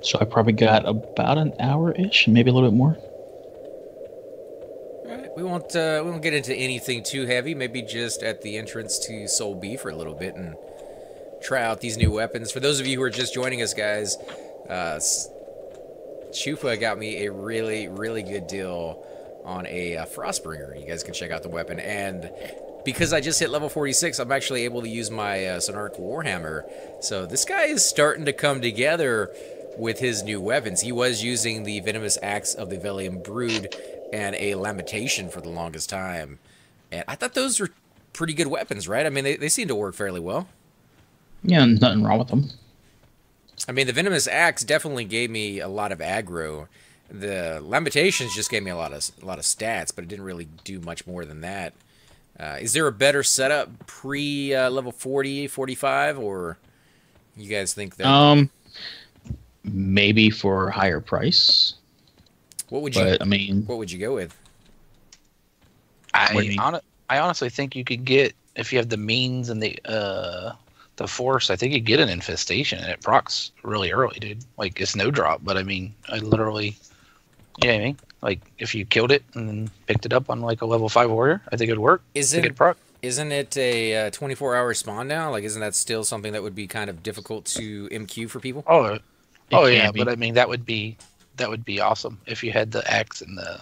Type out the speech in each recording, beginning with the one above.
So I probably got about an hour-ish, maybe a little bit more. All right, we won't get into anything too heavy. Maybe just at the entrance to Soul B for a little bit and try out these new weapons. For those of you who are just joining us, guys, Chufa got me a really, really good deal on a Frostbringer. You guys can check out the weapon. And because I just hit level 46, I'm actually able to use my Sonarch Warhammer. So this guy is starting to come together with his new weapons. He was using the Venomous Axe of the Velium Brood and a Lamentation for the longest time. And I thought those were pretty good weapons, right? I mean, they seem to work fairly well. Yeah, nothing wrong with them. I mean, the Venomous Axe definitely gave me a lot of aggro. The Lamentations just gave me a lot of stats, but it didn't really do much more than that. Is there a better setup pre level 40, 45, or you guys think that? Maybe for a higher price. What would you? But I mean, what would you go with? I honestly think you could get, if you have the means and the force, I think you get an infestation and it procs really early, dude. Like, it's no drop, but I mean, I literally, you know what I mean? Like, if you killed it and then picked it up on like a level 5 warrior, I think it'd work. Isn't it a 24-hour spawn now? Like, isn't that still something that would be kind of difficult to MQ for people? Oh yeah, but I mean, that would be awesome if you had the axe and the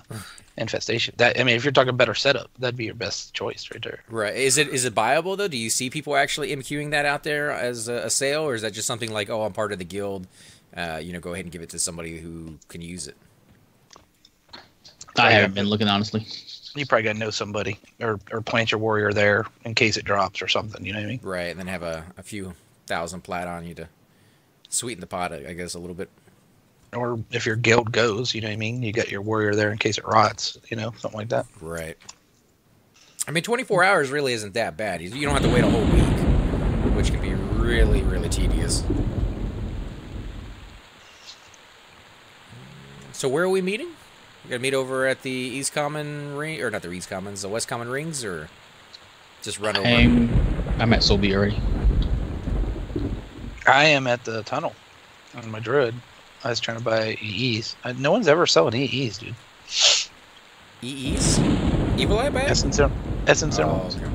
infestation. That, I mean, if you're talking better setup, that'd be your best choice right there. Right. Is it viable though? Do you see people actually MQing that out there as a sale, or is that just something like, oh, I'm part of the guild, go ahead and give it to somebody who can use it? I haven't been looking, honestly. You probably got to know somebody or plant your warrior there in case it drops or something. You know what I mean? Right, and then have a few thousand plat on you to sweeten the pot, I guess, a little bit. Or if your guild goes, you know what I mean? You got your warrior there in case it rots, something like that. Right. I mean, 24 hours really isn't that bad. You don't have to wait a whole week, which can be really, really tedious. So where are we meeting? We're going to meet over at the East Common Ring, or not the East Commons, the West Common Rings, or just run over? I'm at Soul B already. I am at the tunnel on my druid. I was trying to buy EEs. No one's ever selling EEs, dude. EEs? Evil Eye bag? Essence Emeralds. Okay.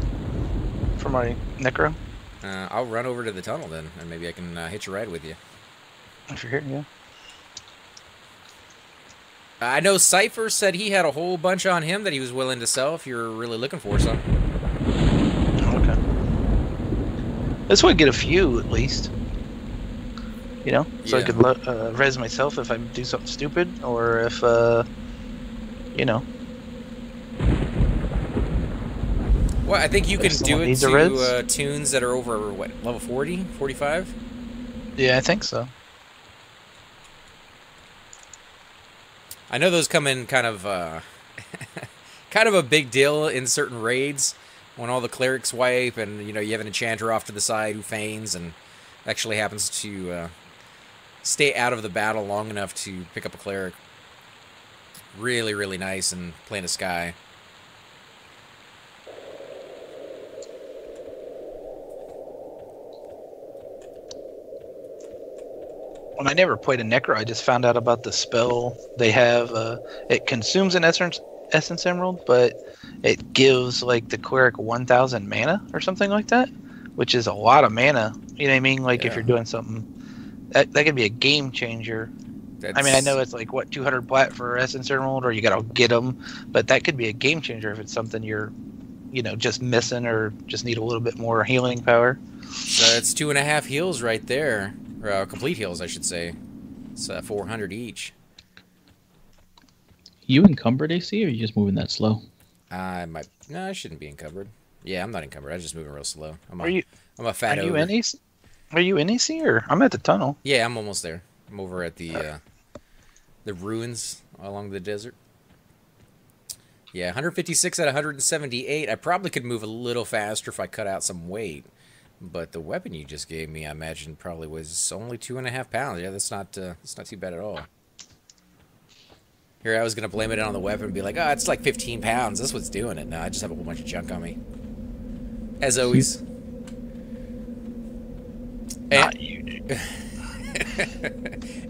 For my Necro. I'll run over to the tunnel then, and maybe I can hitch a ride with you. If you're here, yeah. I know Cypher said he had a whole bunch on him that he was willing to sell if you're really looking for some. Okay. This would get a few, at least. So I could res myself if I do something stupid, or if, Well, I think you can do it to tunes that are over, what, level 40, 45? Yeah, I think so. I know those come in kind of kind of a big deal in certain raids when all the clerics wipe and, you have an enchanter off to the side who feigns and actually happens to stay out of the battle long enough to pick up a cleric. Really, really nice in Plane of Sky. When I never played a Necro, I just found out about the spell they have. It consumes an Essence Emerald, but it gives like the cleric 1,000 mana or something like that, which is a lot of mana. You know what I mean? Like, if you're doing something, that could be a game changer. I mean, I know it's like, what, 200 plat for Essence Emerald, or you gotta get them, but that could be a game changer if it's something you're, just missing or just need a little bit more healing power. So it's 2.5 heals right there. Or complete heals, I should say. It's 400 each. You encumbered, AC, or are you just moving that slow? No, I shouldn't be encumbered. Yeah, I'm not encumbered. I'm just moving real slow. I'm a fat ogre. Are you in AC, or I'm at the tunnel? Yeah, I'm almost there. I'm over at the ruins along the desert. Yeah, 156 at 178. I probably could move a little faster if I cut out some weight. But the weapon you just gave me, I imagine, probably was only 2.5 pounds. Yeah, that's not too bad at all. Here, I was gonna blame it on the weapon and be like, oh, it's like 15 pounds. That's what's doing it. No, I just have a whole bunch of junk on me. As always. Not you.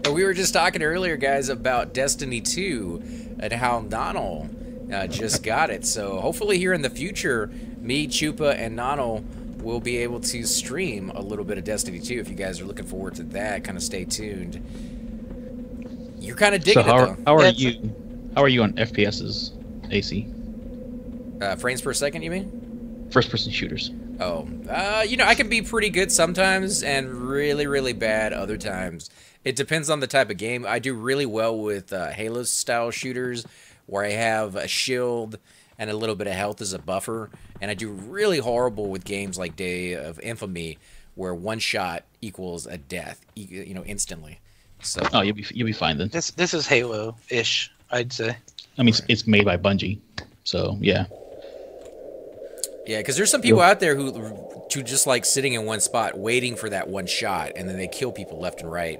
And we were just talking earlier, guys, about Destiny 2 and how Nonal just got it. So hopefully here in the future, me, Chupa, and Nonal will be able to stream a little bit of Destiny 2. If you guys are looking forward to that, kind of stay tuned. You're kind of digging So it, though. how are you on FPSs, AC? Frames per second, you mean? First-person shooters. Oh, you know, I can be pretty good sometimes and really, really bad other times. It depends on the type of game. I do really well with Halo-style shooters where I have a shield and a little bit of health as a buffer. And I do really horrible with games like Day of Infamy where one shot equals a death, you know, instantly. So. Oh, you'll be fine then. This is Halo-ish, I'd say. I mean, it's made by Bungie, so yeah. Yeah, because there's some people out there who just like sitting in one spot waiting for that one shot, and then they kill people left and right.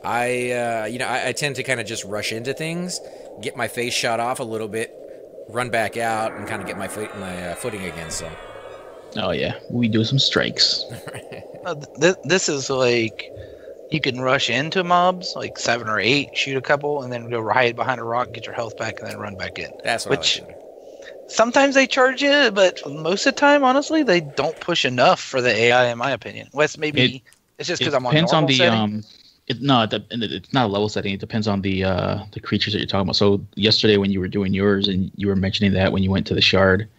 I tend to kind of just rush into things, get my face shot off a little bit, run back out, and kind of get my footing again. So. Oh yeah, we do some strikes. This is like you can rush into mobs, like 7 or 8, shoot a couple, and then go hide behind a rock, get your health back, and then run back in. That's what I like to do. Sometimes they charge you, but most of the time, honestly, they don't push enough for the AI, in my opinion. Wes, maybe it's just because I'm on normal setting. It's not a level setting. It depends on the creatures that you're talking about. So yesterday when you were doing yours and you were mentioning that when you went to the shard,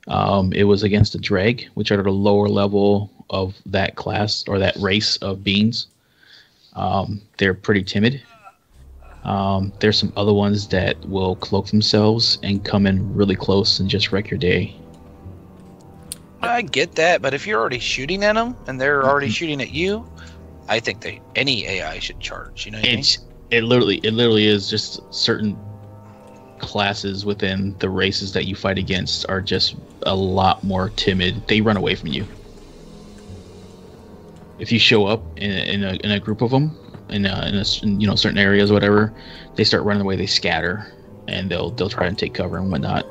it was against the dreg, which are at a lower level of that class or that race of beings. They're pretty timid. There's some other ones that will cloak themselves and come in really close and just wreck your day. I get that, but if you're already shooting at them and they're already shooting at you, I think any AI should charge. You know what I mean? It literally is just certain classes within the races that you fight against are just a lot more timid. They run away from you. If you show up in a group of them in certain areas or whatever, they start running away. They scatter and they'll try and take cover and whatnot.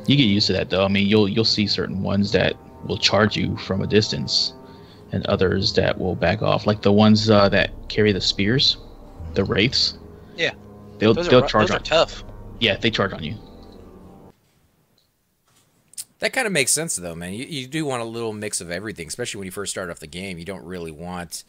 You get used to that though. I mean, you'll see certain ones that will charge you from a distance, and others that will back off. Like the ones that carry the spears, the wraiths. Yeah, they'll charge. Those are tough. Yeah, they charge on you. That kind of makes sense, though, man. You do want a little mix of everything, especially when you first start off the game. You don't really want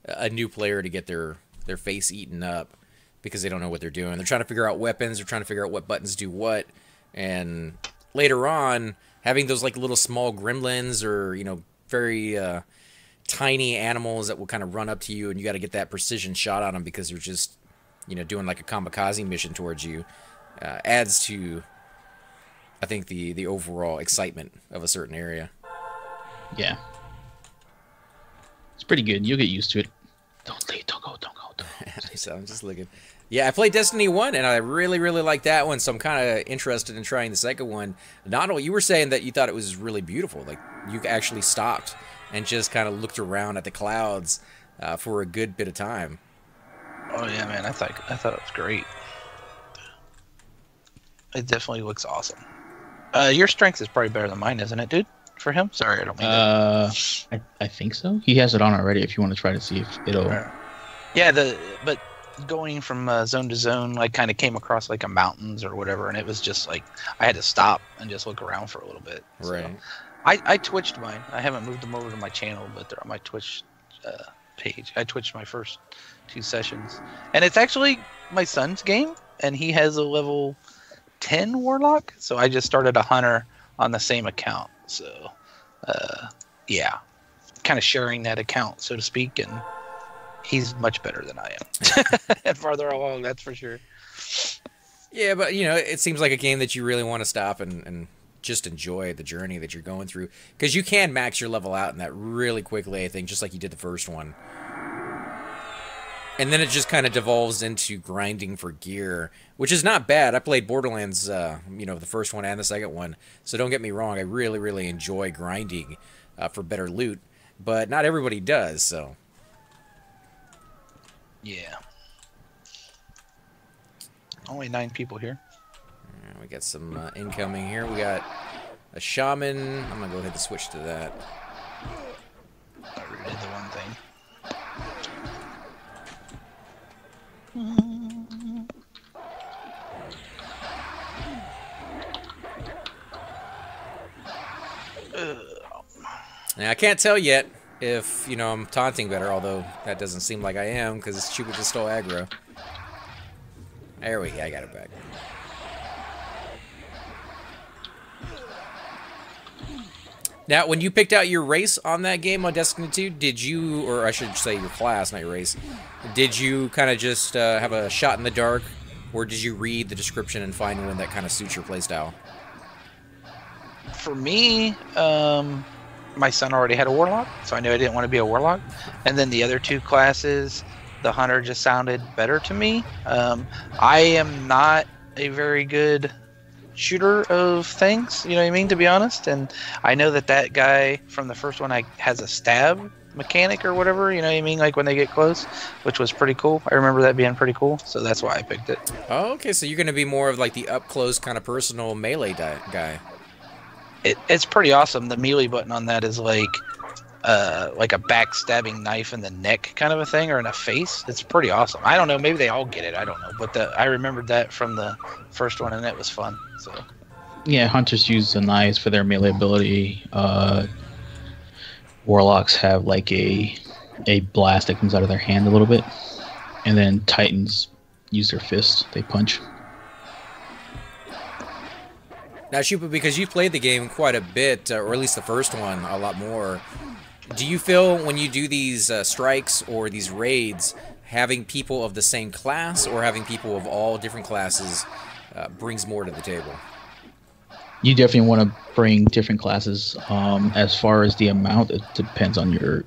a new player to get their face eaten up because they don't know what they're doing. They're trying to figure out weapons. They're trying to figure out what buttons do what. And later on, having those like little small gremlins or, very tiny animals that will kind of run up to you and you got to get that precision shot on them because they're just, doing like a kamikaze mission towards you adds to... I think the overall excitement of a certain area. Yeah. It's pretty good. You'll get used to it. Don't leave. Don't go. So I'm just looking. Yeah, I played Destiny 1, and I really, really like that one, so I'm kind of interested in trying the second one. Nonal, you were saying that you thought it was really beautiful. Like, you actually stopped and just kind of looked around at the clouds for a good bit of time. Oh, yeah, man. I thought it was great. It definitely looks awesome. Your strength is probably better than mine, isn't it, dude? For him? Sorry, I don't mean that. I think so. He has it on already if you want to try to see if it'll... Yeah, but going from zone to zone, I kind of came across like a mountains or whatever, and it was just like I had to stop and just look around for a little bit. Right. So I twitched mine. I haven't moved them over to my channel, but they're on my Twitch page. I twitched my first 2 sessions. And it's actually my son's game, and he has a level 10 warlock, so I just started a hunter on the same account. So yeah, kind of sharing that account, so to speak, and he's much better than I am. And farther along, that's for sure. Yeah, but it seems like a game that you really want to stop and just enjoy the journey that you're going through, because you can max your level out in that really quickly, I think, just like you did the first one. And then it just kind of devolves into grinding for gear, which is not bad. I played Borderlands, the first one and the second one, so don't get me wrong. I really, really enjoy grinding for better loot, but not everybody does, so. Yeah. Only 9 people here. We got some incoming here. We got a shaman. I'm going to go ahead and switch to that. Now, I can't tell yet if, you know, I'm taunting better, although that doesn't seem like I am, because Chupa just stole aggro. There we go, I got it back. Now, when you picked out your race on that game on Destiny 2, did you, or I should say your class, not your race, did you kind of just have a shot in the dark, or did you read the description and find one that kind of suits your playstyle? For me, my son already had a warlock, so I knew I didn't want to be a warlock. And then the other two classes, the hunter just sounded better to me. I am not a very good shooter of things, you know what I mean, to be honest. And I know that that guy from the first one has a stab mechanic or whatever, you know what I mean, like when they get close, which was pretty cool. I remember that being pretty cool, so that's why I picked it. Oh, okay, so you're going to be more of like the up-close kind of personal melee guy. It's pretty awesome. The melee button on that is like a backstabbing knife in the neck kind of a thing, or in a face. It's pretty awesome. I don't know, maybe they all get it, I don't know, but I remembered that from the first one, and it was fun. So yeah, hunters use the knives for their melee ability. Warlocks have like a blast that comes out of their hand a little bit, and then Titans use their fists. They punch. Now, Shupa, because you've played the game quite a bit, or at least the first one a lot more, do you feel when you do these strikes or these raids, having people of the same class or having people of all different classes brings more to the table? You definitely want to bring different classes. As far as the amount, it depends on your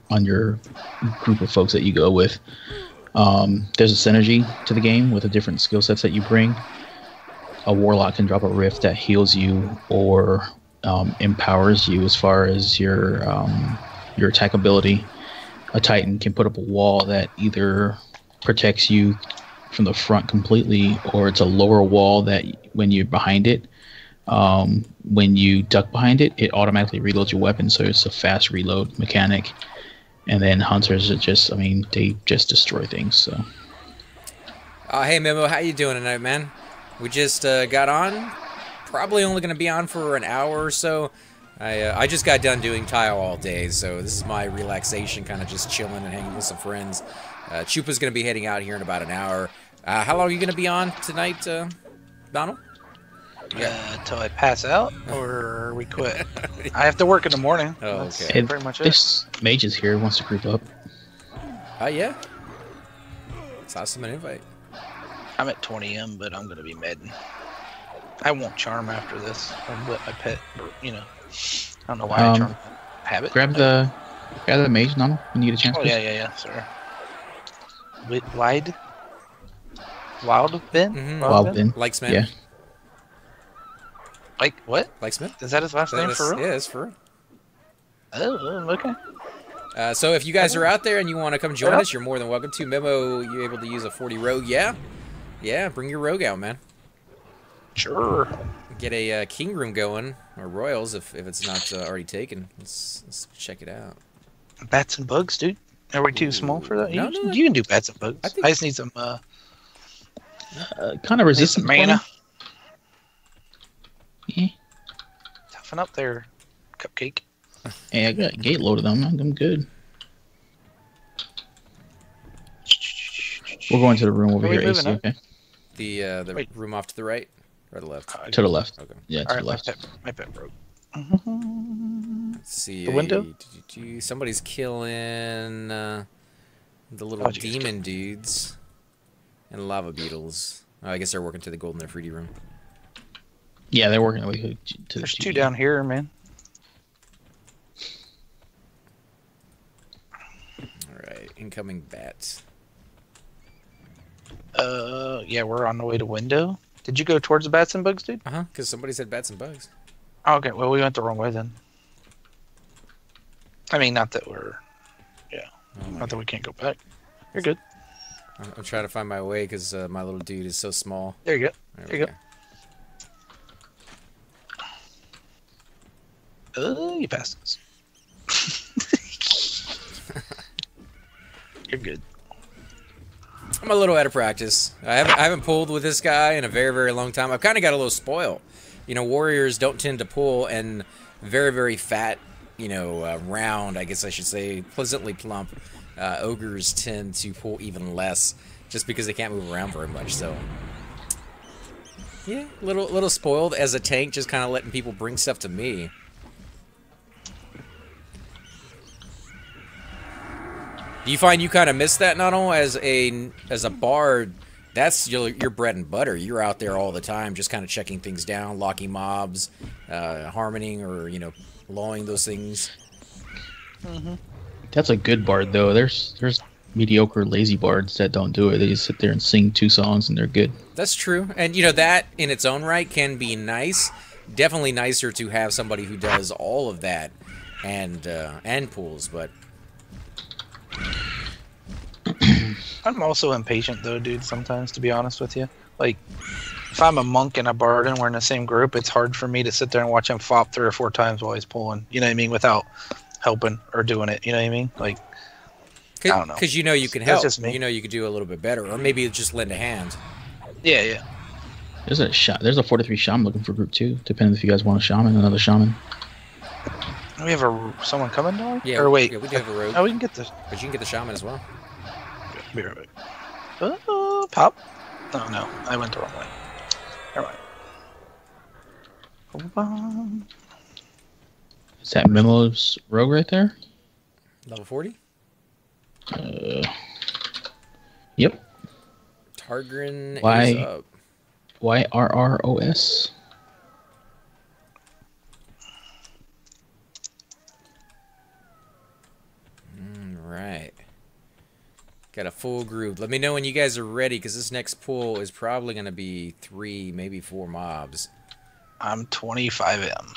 group of folks that you go with. There's a synergy to the game with the different skill sets that you bring. A warlock can drop a rift that heals you or empowers you as far as your attack ability. A titan can put up a wall that either protects you from the front completely, or it's a lower wall that when you're behind it, when you duck behind it, it automatically reloads your weapon, so it's a fast reload mechanic. And then hunters are just, I mean, they just destroy things. So. Hey Memo, how you doing tonight, man? We just got on. Probably only going to be on for an hour or so. I just got done doing tile all day, so this is my relaxation, kind of just chilling and hanging with some friends. Chupa's going to be heading out here in about an hour. How long are you going to be on tonight, Donald? Until I pass out, or we quit. I have to work in the morning. Oh, That's okay. pretty much it. This mage is here, wants to group up. Yeah. Toss him an invite. I'm at 20M, but I'm gonna be medding. I won't charm after this. I'll let my pet, you know. I don't know why I charm habit. Grab the mage, Nano, when you get a chance. Oh yeah, sorry. Wild Ben? Mm-hmm. Wild Ben. Like Smith? Yeah. Like what? Like Smith? Is that his last name for real? Yeah, it's for real. Oh, okay. So if you guys are out there and you want to come join us, you're more than welcome to. Memo, you able to use a 40 rogue? Yeah, bring your rogue out, man. Sure. Get a king room going, or royals if it's not already taken. Let's check it out. Bats and bugs, dude. Are we too small for that? No, You can do bats and bugs. I just need some kind of resistant mana. Yeah. Toughen up there, Cupcake. Hey, I got gate loaded on. I'm good. We're going to the room over here, AC, okay? The room off to the right or the left? To the left. Okay. Yeah, to the left. My pet broke. Let's see. The window? Somebody's killing the little demon dudes and lava beetles. Oh, I guess they're working to the golden Nefertiti room. Yeah, they're working their way to There's the two down here, man. Alright, incoming bats. Yeah, we're on the way to window. Did you go towards the bats and bugs, dude? Uh-huh, because somebody said bats and bugs. Oh, okay, well, we went the wrong way then. I mean, not that we're... Yeah, not that we can't go back. You're good. I'm trying to find my way because my little dude is so small. There you go. There you go. You passed us. You're good. I'm a little out of practice. I haven't pulled with this guy in a very, very long time. I've kind of got a little spoiled. You know, warriors don't tend to pull, and very, very fat, you know, round, I guess I should say, pleasantly plump. Ogres tend to pull even less just because they can't move around very much. So, yeah, little spoiled as a tank, just kind of letting people bring stuff to me. Do you find you kind of miss that, not only as a bard? That's your bread and butter. You're out there all the time, just kind of checking things down, locking mobs, harmoning, or you know, lawing those things. Mm-hmm. That's a good bard, though. There's mediocre, lazy bards that don't do it. They just sit there and sing 2 songs, and they're good. That's true, and you know that in its own right can be nice. Definitely nicer to have somebody who does all of that and pulls, but. I'm also impatient though, dude, sometimes, to be honest with you. Like, if I'm a monk and a bard and we're in the same group, it's hard for me to sit there and watch him fop 3 or 4 times while he's pulling, you know what I mean, without helping or doing it, you know what I mean? Like, I don't know. Because you know you can help. That's just me. You know you could do a little bit better, or maybe just lend a hand. Yeah. There's a 4-3 shaman looking for group 2, depending if you guys want a shaman, another shaman. We have someone coming now? Yeah, or wait. yeah, we do have a rogue. Oh, we can get this. But you can get the shaman as well. Be right back. Pop. Oh, no. I went the wrong way. Never mind. Is that Memo's rogue right there? Level 40? Yep. Targrin is up. YRROS. Right. Got a full group. Let me know when you guys are ready, because this next pull is probably going to be 3, maybe 4 mobs. I'm 25M.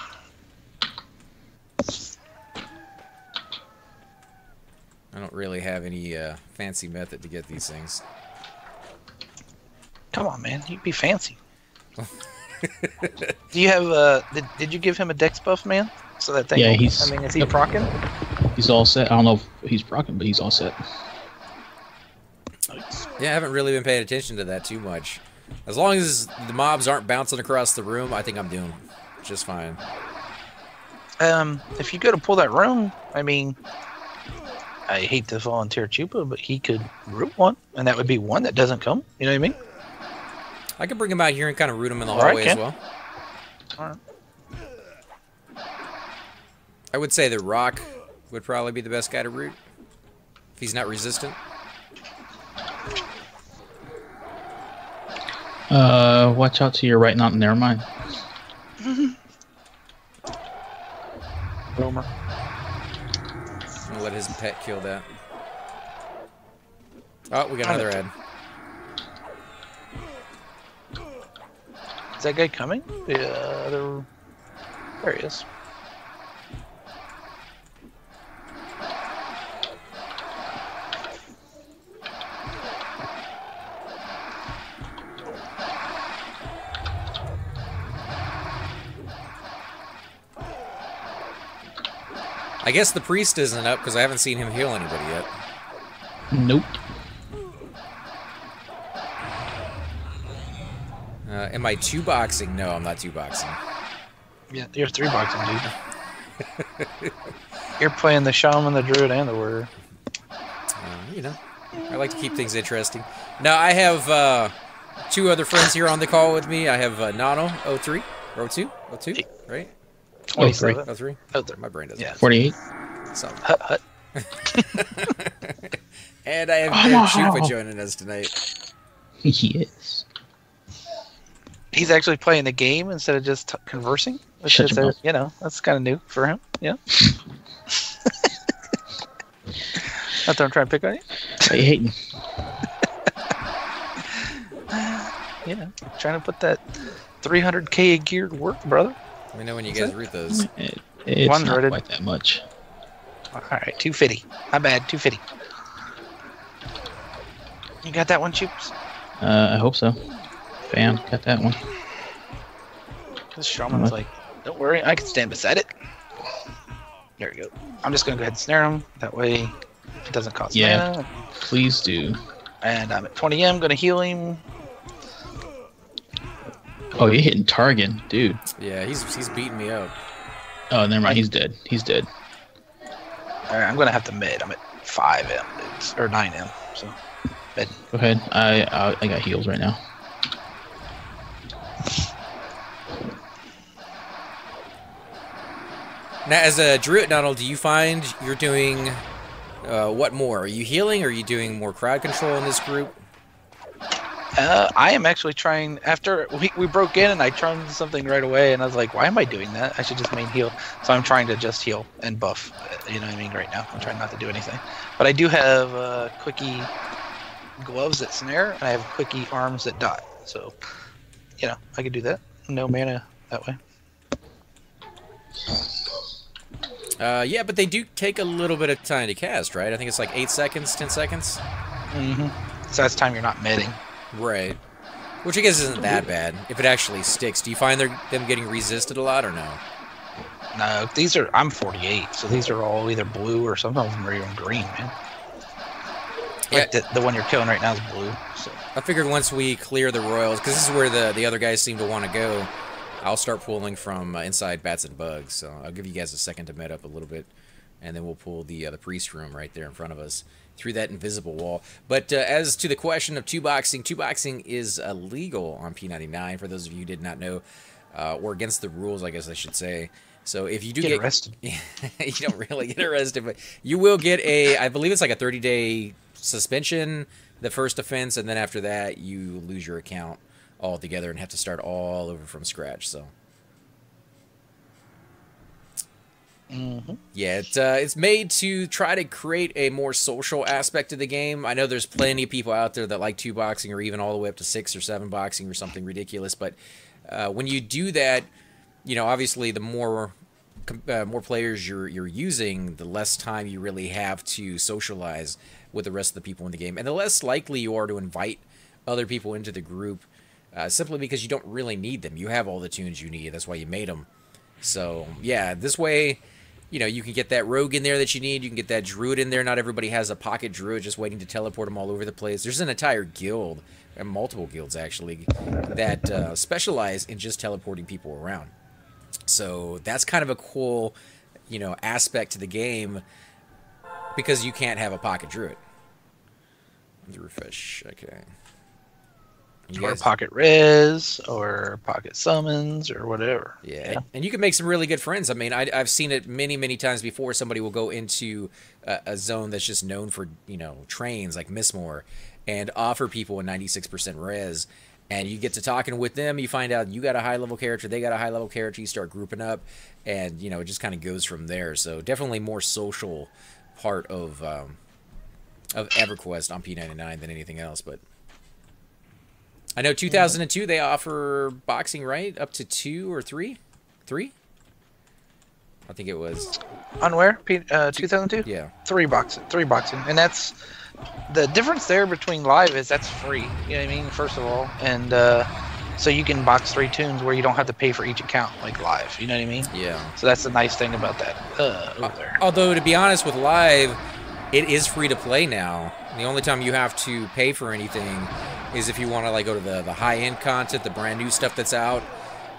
I don't really have any fancy method to get these things. Come on, man. You be fancy. Do you have did you give him a dex buff, man? So that thing. Yeah, is he procking? He's all set. I don't know if he's procking, but he's all set. Yeah, I haven't really been paying attention to that too much. As long as the mobs aren't bouncing across the room, I think I'm doing just fine. If you go to pull that room, I mean, I hate to volunteer Chupa, but he could root one, and that would be one that doesn't come. You know what I mean? I could bring him out here and kind of root him in the hallway as well. All right. I would say the rock would probably be the best guy to root if he's not resistant. Watch out to your right, not never mind. Romer. I'm gonna let his pet kill that. Oh, we got another ad. Is that guy coming? The other. There he is. I guess the priest isn't up because I haven't seen him heal anybody yet. Nope. Am I 2-boxing? No, I'm not 2-boxing. Yeah, you're 3-boxing, dude. You're playing the shaman, the druid, and the warrior. You know, I like to keep things interesting. Now, I have 2 other friends here on the call with me. I have Nano, 03, or 02, right? 27. 03? Oh, there. My brain doesn't. Yeah. 48. So. Hut. And I have Chupa joining us tonight. Yes. He's actually playing the game instead of just conversing. Which Shut is, your mouth. you know, that's kind of new for him. Yeah. Not that I'm trying to pick on you. Why you hating? You know, trying to put that 300K a gear to work, brother. Let me know when you guys root those. It's One's not rated. quite that much. All right, 250. My bad, 250. You got that one, Chups? I hope so. Bam, got that one. This shaman's like, don't worry, I can stand beside it. There we go. I'm just gonna go ahead and snare him. That way, it doesn't cost Yeah. mana. Please do. And I'm at 20 M. Gonna heal him. Oh, you're hitting Targan, dude. Yeah, he's beating me up. Oh, never mind. He's dead. He's dead. All right, I'm gonna have to mid. I'm at 5 M or 9 M. So mid. Go ahead. I got heals right now. Now, as a druid, Donald, do you find you're doing what more? Are you healing, or are you doing more crowd control in this group? I am actually trying, after we broke in and I tried something right away, and I was like, why am I doing that? I should just main heal. So I'm trying to just heal and buff, you know what I mean, right now. I'm trying not to do anything. But I do have quickie gloves that snare, and I have quickie arms that dot. So, you know, I could do that. No mana that way. Yeah, but they do take a little bit of time to cast, right? I think it's like 8 seconds, 10 seconds. Mm-hmm. So that's time you're not midding. Right. Which I guess isn't that bad, if it actually sticks. Do you find them getting resisted a lot, or no? No, these are, I'm 48, so these are all either blue or some of them are even green, man. Yeah. Like the one you're killing right now is blue. So I figured once we clear the royals, because this is where the other guys seem to want to go, I'll start pulling from inside bats and bugs. So I'll give you guys a second to med up a little bit, and then we'll pull the priest room right there in front of us through that invisible wall. But as to the question of two-boxing is illegal on P99, for those of you who did not know, or against the rules, I guess I should say. So if you do get arrested, you don't really get arrested, but you will get I believe it's like a 30-day suspension, the first offense, and then after that you lose your account altogether and have to start all over from scratch. So yeah, it's made to try to create a more social aspect of the game. I know there's plenty of people out there that like 2-boxing, or even all the way up to 6 or 7-boxing or something ridiculous, but when you do that, you know, obviously the more players you're using, the less time you really have to socialize with the rest of the people in the game, and the less likely you are to invite other people into the group, simply because you don't really need them. You have all the tunes you need. That's why you made them. So yeah, this way, you know, you can get that rogue in there that you need. You can get that druid in there. Not everybody has a pocket druid just waiting to teleport them all over the place. There's an entire guild, and multiple guilds actually, that specialize in just teleporting people around. So that's kind of a cool, you know, aspect to the game, because you can't have a pocket druid. Let me refresh. Okay. or pocket res, or pocket summons, or whatever. Yeah, and you can make some really good friends. I mean, I've seen it many times before. Somebody will go into a zone that's just known for, you know, trains, like Mistmore, and offer people a 96% res. And you get to talking with them, you find out you got a high-level character, they got a high-level character, you start grouping up, and, you know, it just kind of goes from there. So definitely more social part of EverQuest on P99 than anything else. But I know 2002, they offer boxing, right? Up to 2 or 3? 3? I think it was. On where? 2002? Yeah. 3 boxing. And that's... The difference there between live is that's free, you know what I mean, first of all, and so you can box 3 tunes where you don't have to pay for each account like live, you know what I mean? Yeah. So that's the nice thing about that over there. Although, to be honest, with live, it is free to play now. The only time you have to pay for anything is if you want to like go to the high-end content, the brand new stuff that's out.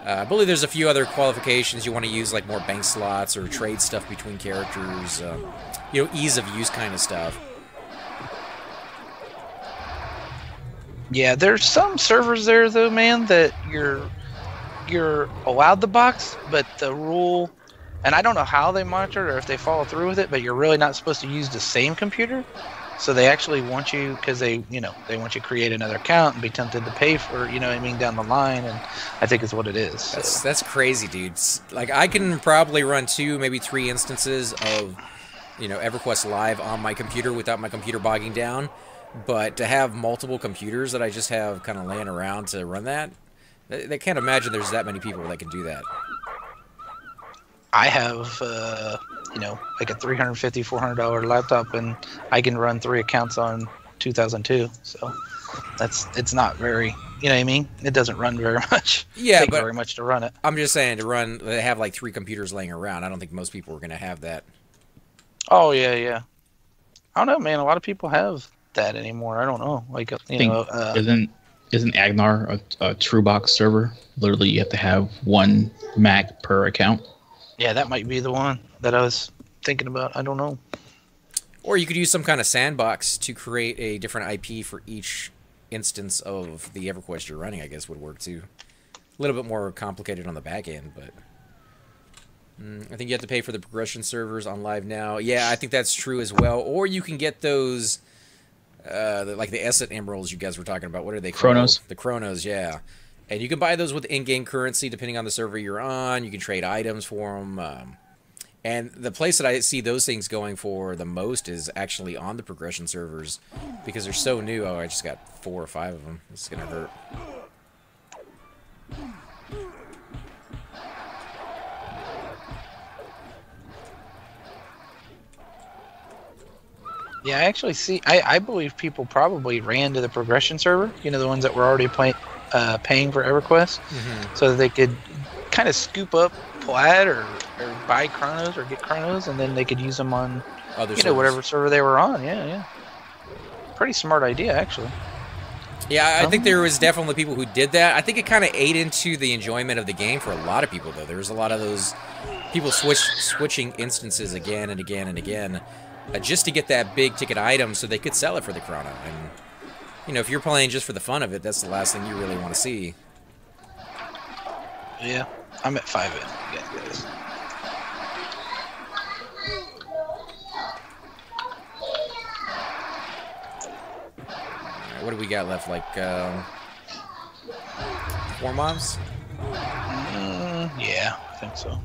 I believe there's a few other qualifications you want to use, like more bank slots or trade stuff between characters, you know, ease of use kind of stuff. Yeah, there's some servers there though, man, that you're allowed the box, but the rule, and I don't know how they monitor it or if they follow through with it, but you're really not supposed to use the same computer. So they actually want you, because they want you to create another account and be tempted to pay for, you know what I mean, down the line, and I think is what it is. That's crazy, dude. Like, I can probably run 2, maybe 3 instances of, you know, EverQuest Live on my computer without my computer bogging down. But to have multiple computers that I just have kind of laying around to run that, they can't imagine there's that many people that can do that. I have, you know, like a $350, $400 laptop, and I can run 3 accounts on 2002. So it's not very, you know what I mean? It doesn't run very much. Yeah, Take but very much to run it. I'm just saying, they have like 3 computers laying around. I don't think most people are going to have that. Oh, yeah. I don't know, man. A lot of people have that anymore. I don't know. Like, I think isn't Agnar a true box server? Literally, you have to have one Mac per account. Yeah, that might be the one that I was thinking about. I don't know. Or you could use some kind of sandbox to create a different IP for each instance of the EverQuest you're running, I guess would work too. A little bit more complicated on the back end, but I think you have to pay for the progression servers on Live Now. Yeah, I think that's true as well. Or you can get those, like the Essence Emeralds you guys were talking about. What are they called? Chronos. The Chronos, yeah. And you can buy those with in-game currency depending on the server you're on. You can trade items for them. And the place that I see those things going for the most is actually on the progression servers because they're so new. Oh, I just got 4 or 5 of them. This is going to hurt. Yeah, I actually see. I believe people probably ran to the progression server. You know, the ones that were already paying for EverQuest, so that they could kind of scoop up Plaid or buy Chronos or get Chronos, and then they could use them on Other you know, whatever server they were on. Yeah. Pretty smart idea, actually. Yeah, I think there was definitely people who did that. I think it kind of ate into the enjoyment of the game for a lot of people, though. There was a lot of those people switching instances again and again and again just to get that big ticket item so they could sell it for the Chrono. And, you know, if you're playing just for the fun of it, that's the last thing you really want to see. Yeah, I'm at 5 again, guys. What do we got left? Like 4 months? Yeah, I think so.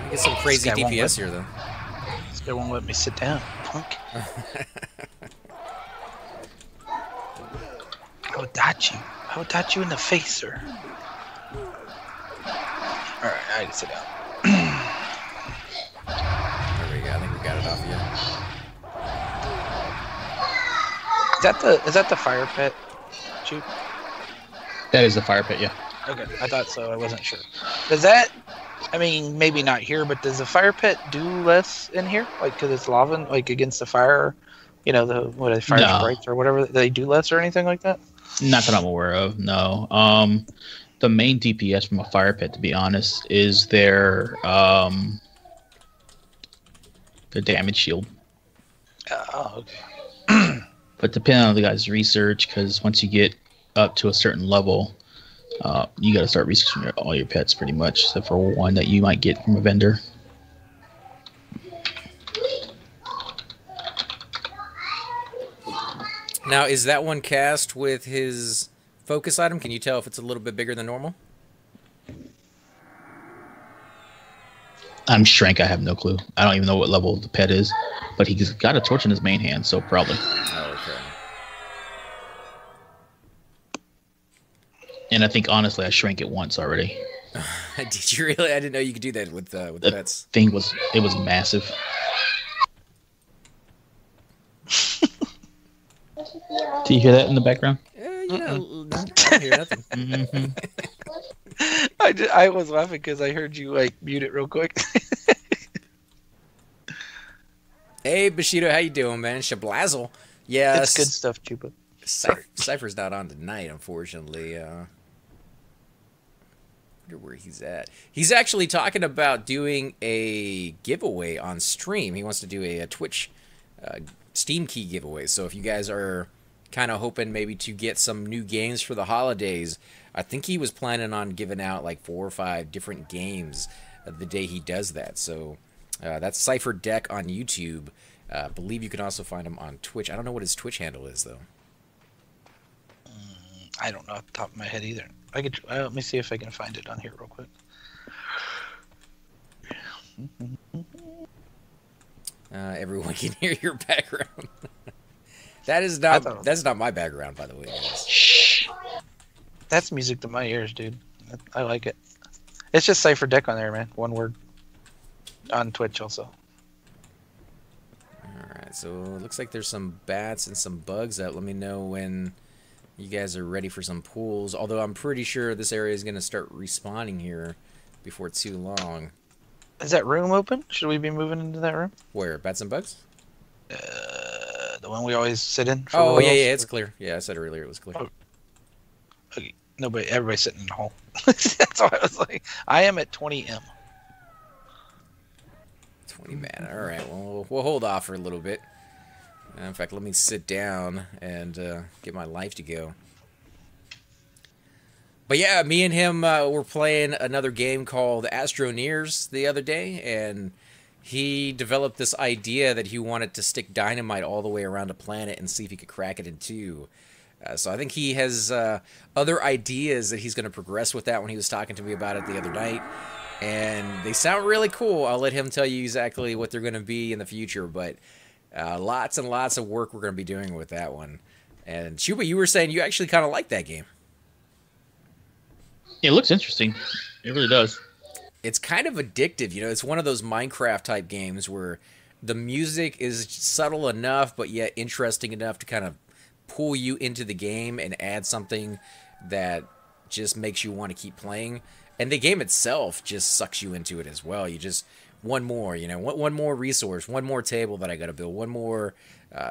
Get some crazy DPS here, though. This guy won't let me sit down, punk. I would dot you. I would dot you in the face, sir. Alright, I can sit down. There we go. I think we got it off you. Is that the fire pit, Cheap? That is the fire pit, yeah. Okay, I thought so. I wasn't sure. Does that, I mean, maybe not here, but does the fire pit do less in here? Like, because it's lava, like against the fire, you know, the fire sprites or whatever, they do less or anything like that? Not that I'm aware of, no. The main DPS from a fire pit, to be honest, is their damage shield. Oh, okay. But depending on the guy's research, because once you get up to a certain level, you got to start researching all your pets pretty much, except for one that you might get from a vendor. Now, is that one cast with his focus item? Can you tell if it's a little bit bigger than normal? I'm Shrank. I have no clue. I don't even know what level the pet is, but he's got a torch in his main hand, so probably. Oh, okay. And I think, honestly, I shrank it once already. Did you really? I didn't know you could do that with the pets. Thing was massive. Do you hear that in the background? Yeah, I don't hear nothing. I was laughing because I heard you like mute it real quick. Hey, Bushido, how you doing, man? Shablazzle. Yeah, it's good stuff, Chupa. Cypher's not on tonight, unfortunately. I wonder where he's at. He's actually talking about doing a giveaway on stream. He wants to do a Twitch Steam key giveaway. So if you guys are kind of hoping maybe to get some new games for the holidays, I think he was planning on giving out like 4 or 5 different games the day he does that. So that's Cypher Deck on YouTube. I believe you can also find him on Twitch. I don't know what his Twitch handle is, though. I don't know off the top of my head either. I could. Let me see if I can find it on here real quick. Everyone can hear your background. That's not my background, by the way. Shh. That's music to my ears, dude. I like it. It's just Cypher Deck on there, man. One word. On Twitch also. Alright, so it looks like there's some bats and some bugs out. Let me know when you guys are ready for some pools. Although I'm pretty sure this area is going to start respawning here before too long. Is that room open? Should we be moving into that room? Where? Bats and bugs? The one we always sit in? For Oh, yeah, royals? yeah, it's clear. Yeah, I said earlier it was clear. Oh. Okay. Nobody, everybody's sitting in the hole. That's why I was like, I am at 20M. 20 man. Alright, well, we'll hold off for a little bit. In fact, let me sit down and get my life to go. But yeah, me and him were playing another game called Astroneers the other day, and he developed this idea that he wanted to stick dynamite all the way around a planet and see if he could crack it in two. So I think he has other ideas that he's going to progress with that when he was talking to me about it the other night. And they sound really cool. I'll let him tell you exactly what they're going to be in the future, but lots and lots of work we're going to be doing with that one. And Shuba, you were saying you actually kind of like that game. It looks interesting. It really does. It's kind of addictive, you know. It's one of those Minecraft type games where the music is subtle enough, but yet interesting enough to kind of pull you into the game and add something that just makes you want to keep playing. And the game itself just sucks you into it as well. You just, one more, you know, one more resource, one more table that I got to build, one more,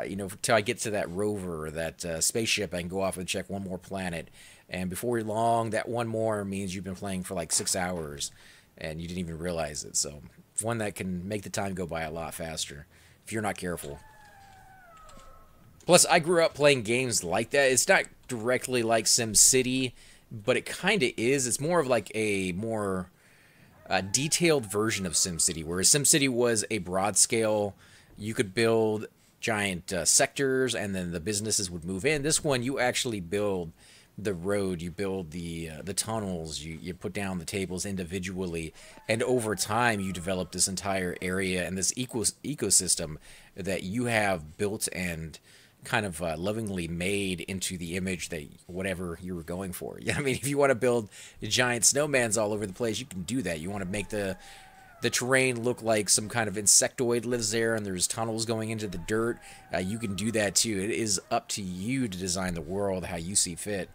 you know, till I get to that rover or that spaceship, I can go off and check one more planet. And before long, that one more means you've been playing for like 6 hours and you didn't even realize it. So one that can make the time go by a lot faster if you're not careful. Plus, I grew up playing games like that. It's not directly like SimCity, but it kind of is. It's more of like a more detailed version of SimCity, whereas SimCity was a broad scale. You could build giant sectors, and then the businesses would move in. This one, you actually build the road, you build the tunnels, you put down the tables individually, and over time you develop this entire area and this ecosystem that you have built and kind of lovingly made into the image that whatever you were going for. Yeah, I mean, if you want to build giant snowmans all over the place, you can do that. You want to make the terrain look like some kind of insectoid lives there and there's tunnels going into the dirt, you can do that too. It is up to you to design the world how you see fit.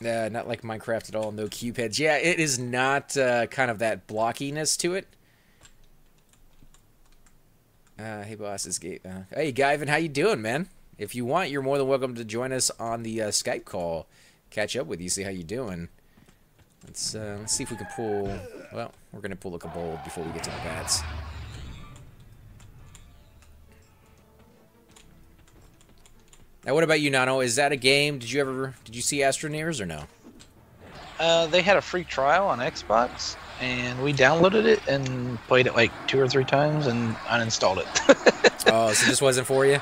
Not like Minecraft at all, no cube heads. Yeah, it is not kind of that blockiness to it. Hey boss, it's Gabe. Hey Guyvan, how you doing, man? If you want, you're more than welcome to join us on the Skype call. Catch up with you, see how you doing. Let's see if we can pull. Well, we're gonna pull a kobold before we get to the bats. Now, what about you, Nano? Is that a game? Did you see Astroneers or no? They had a free trial on Xbox, and we downloaded it and played it like 2 or 3 times and uninstalled it. Oh, so this wasn't for you?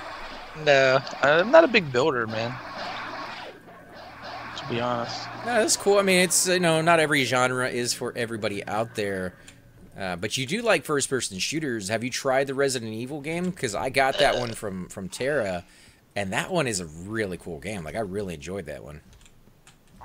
No, I'm not a big builder, man. To be honest. No, that's cool. I mean, it's, you know, not every genre is for everybody out there. But you do like first-person shooters. Have you tried the Resident Evil game? Because I got that one from Terra, and that one is a really cool game. Like, I really enjoyed that one.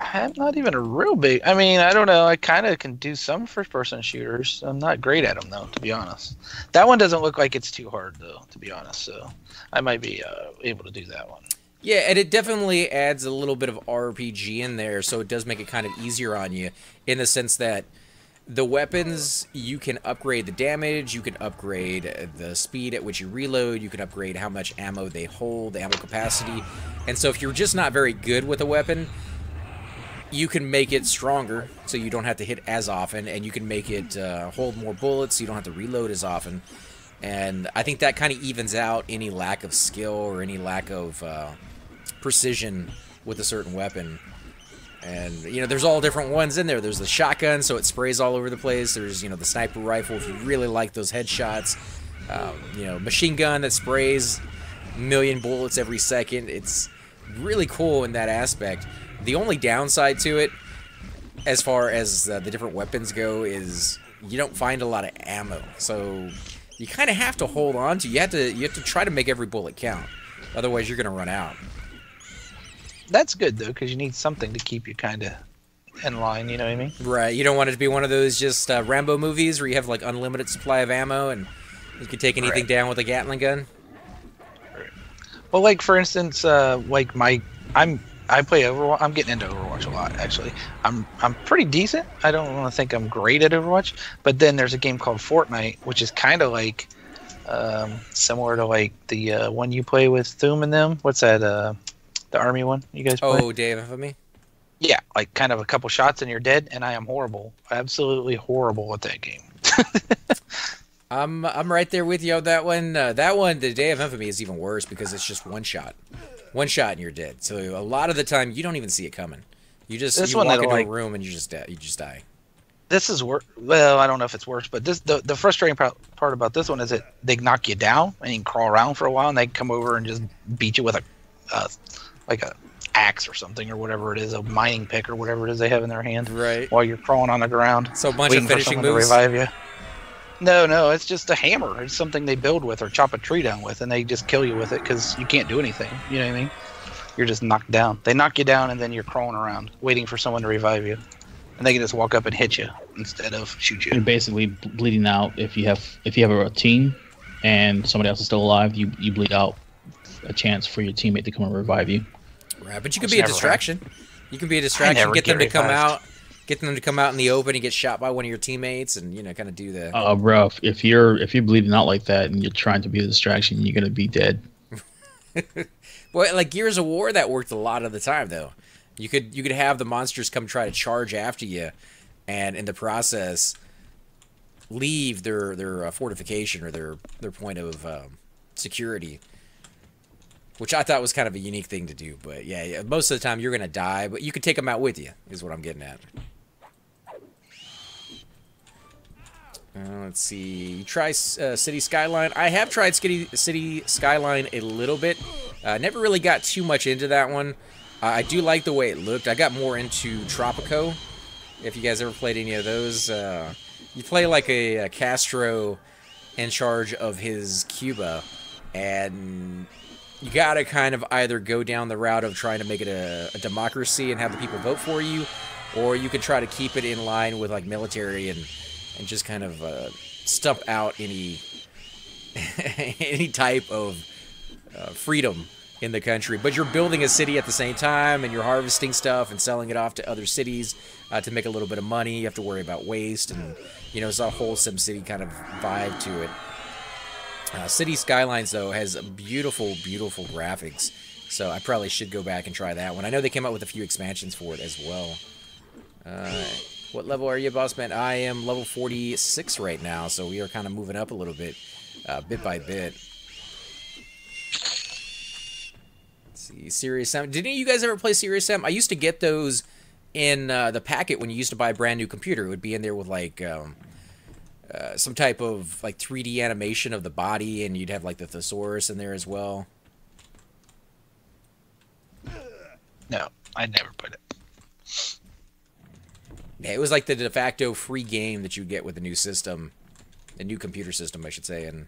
I'm not even a real big... I mean, I don't know. I kind of can do some first-person shooters. I'm not great at them, though, to be honest. That one doesn't look like it's too hard, though, to be honest. So I might be able to do that one. Yeah, and it definitely adds a little bit of RPG in there, so it does make it kind of easier on you in the sense that the weapons, you can upgrade the damage, you can upgrade the speed at which you reload, you can upgrade how much ammo they hold, the ammo capacity. And so if you're just not very good with a weapon, you can make it stronger so you don't have to hit as often, and you can make it hold more bullets so you don't have to reload as often. And I think that kind of evens out any lack of skill or any lack of precision with a certain weapon. And, you know, there's all different ones in there. There's the shotgun, so it sprays all over the place. There's, you know, the sniper rifle, if you really like those headshots. You know, machine gun that sprays a million bullets every second. It's really cool in that aspect. The only downside to it, as far as the different weapons go, is you don't find a lot of ammo. So you kind of have to hold on to. You have to try to make every bullet count. Otherwise, you're going to run out. That's good, though, because you need something to keep you kind of in line, you know what I mean? Right. You don't want it to be one of those just Rambo movies where you have, like, unlimited supply of ammo and You can take anything down with a Gatling gun. Well, like for instance, like I play Overwatch. I'm getting into Overwatch a lot, actually. I'm pretty decent. I don't want to think I'm great at Overwatch, but then there's a game called Fortnite, which is kind of like similar to like the one you play with Thum and them. What's that? The army one you guys play? Oh, Day of Infamy? Yeah, like kind of a couple shots and you're dead, and I am horrible. Absolutely horrible at that game. I'm right there with you on that one. That one, the Day of Infamy, is even worse because it's just one shot. One shot and you're dead. So a lot of the time you don't even see it coming. You walk into a room and you just die. This is worse. Well, I don't know if it's worse, but the frustrating part about this one is that they knock you down and you can crawl around for a while, and they come over and just beat you with a axe or something or whatever it is, a mining pick or whatever it is they have in their hand, right? While you're crawling on the ground. So a bunch of finishing moves. To revive you. No, it's just a hammer. It's something they build with or chop a tree down with, and they just kill you with it because you can't do anything. You know what I mean? You're just knocked down. They knock you down, and then you're crawling around, waiting for someone to revive you. And they can just walk up and hit you instead of shoot you. You're basically bleeding out. If you have a team and somebody else is still alive, you bleed out a chance for your teammate to come and revive you. Right, but you can be a distraction. You can be a distraction. Get them to come out. Get them to come out in the open and get shot by one of your teammates, and kind of do the. Bro, if you're bleeding out like that and you're trying to be a distraction, you're gonna be dead. Well, like Gears of War, that worked a lot of the time though. You could have the monsters come try to charge after you, and in the process, leave their fortification or their point of security, which I thought was kind of a unique thing to do. But yeah, most of the time you're gonna die, but you could take them out with you. Is what I'm getting at. Let's see. You try City Skyline. I have tried City Skyline a little bit. Never really got too much into that one. I do like the way it looked. I got more into Tropico. If you guys ever played any of those, you play like a Castro in charge of his Cuba, and you gotta kind of either go down the route of trying to make it a democracy and have the people vote for you, or you could try to keep it in line with like military and just kind of stump out any any type of freedom in the country. But you're building a city at the same time, and you're harvesting stuff and selling it off to other cities to make a little bit of money. You have to worry about waste, and it's a whole SimCity kind of vibe to it. City Skylines, though, has beautiful, beautiful graphics, so I probably should go back and try that one. I know they came out with a few expansions for it as well. What level are you, boss man? I am level 46 right now, so we are kind of moving up a little bit, bit by bit. Let's see, Serious Sam. Did any of you guys ever play Serious Sam? I used to get those in the packet when you used to buy a brand new computer. It would be in there with like some type of like 3D animation of the body, and you'd have like the thesaurus in there as well. No, I never put it. Yeah, it was like the de facto free game that you get with the new system, the new computer system, I should say, and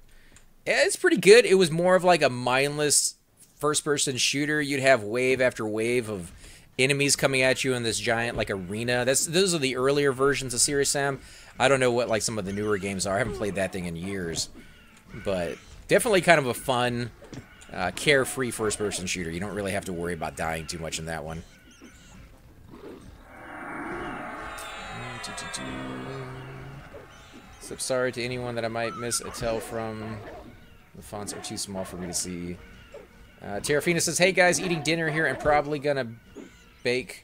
yeah, it's pretty good. It was more of like a mindless first-person shooter. You'd have wave after wave of enemies coming at you in this giant like arena. Those are the earlier versions of Serious Sam. I don't know what like some of the newer games are. I haven't played that thing in years, but definitely kind of a fun, carefree first-person shooter. You don't really have to worry about dying too much in that one. So sorry to anyone that I might miss a tell from. The fonts are too small for me to see. Terrafina says, hey guys, eating dinner here and probably gonna bake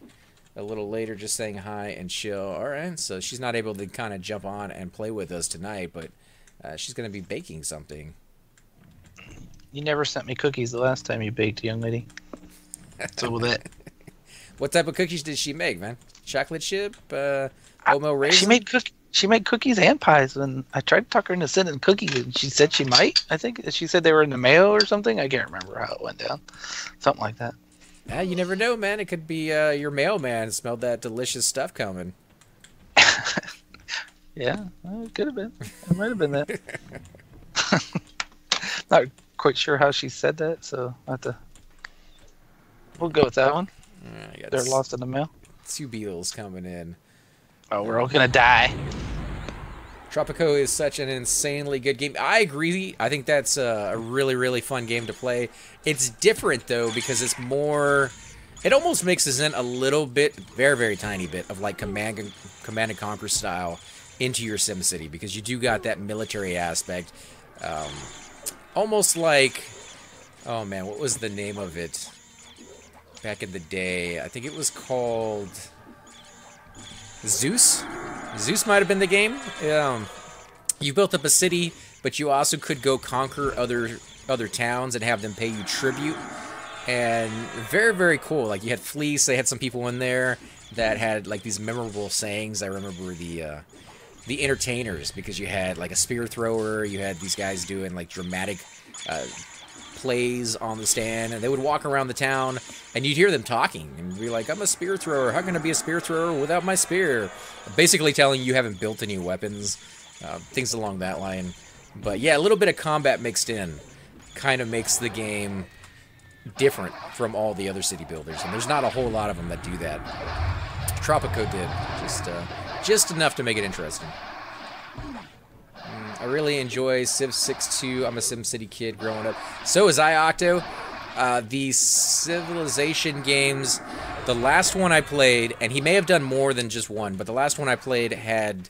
a little later, just saying hi and chill. Alright, so she's not able to kind of jump on and play with us tonight, but she's gonna be baking something. You never sent me cookies the last time you baked, young lady. So with it. What type of cookies did she make, man? Chocolate chip? Oatmeal raisin? She made cookies and pies, and I tried to talk her into sending cookies, and she said she might. I think she said they were in the mail or something. I can't remember how it went down. Something like that. Yeah, you never know, man. It could be your mailman smelled that delicious stuff coming. Yeah, well, it could have been. It might have been that. Not quite sure how she said that, so we'll go with that one. They're lost in the mail. 2 beetles coming in. Oh, we're all gonna die. Tropico is such an insanely good game. I agree. I think that's a really, really fun game to play. It's different, though, because it's more... It almost mixes in a little bit, very, very tiny bit, of like Command and Conquer style into your SimCity, because you do got that military aspect. Almost like... Oh, man, what was the name of it back in the day? I think it was called... Zeus? Zeus might have been the game. You built up a city, but you also could go conquer other towns and have them pay you tribute. And very, very cool. Like, you had Fleece. They had some people in there that had, like, these memorable sayings. I remember the entertainers, because you had, like, a spear thrower. You had these guys doing, like, dramatic plays on the stand, and they would walk around the town, and you'd hear them talking, and be like, I'm a spear thrower. How can I be a spear thrower without my spear? Basically telling you haven't built any weapons, things along that line. But yeah, a little bit of combat mixed in kind of makes the game different from all the other city builders, and there's not a whole lot of them that do that. Tropico did, just enough to make it interesting. I really enjoy Civ 6 2. I'm a SimCity kid growing up. So is I, Octo. The Civilization games, the last one I played, and he may have done more than just one, but the last one I played had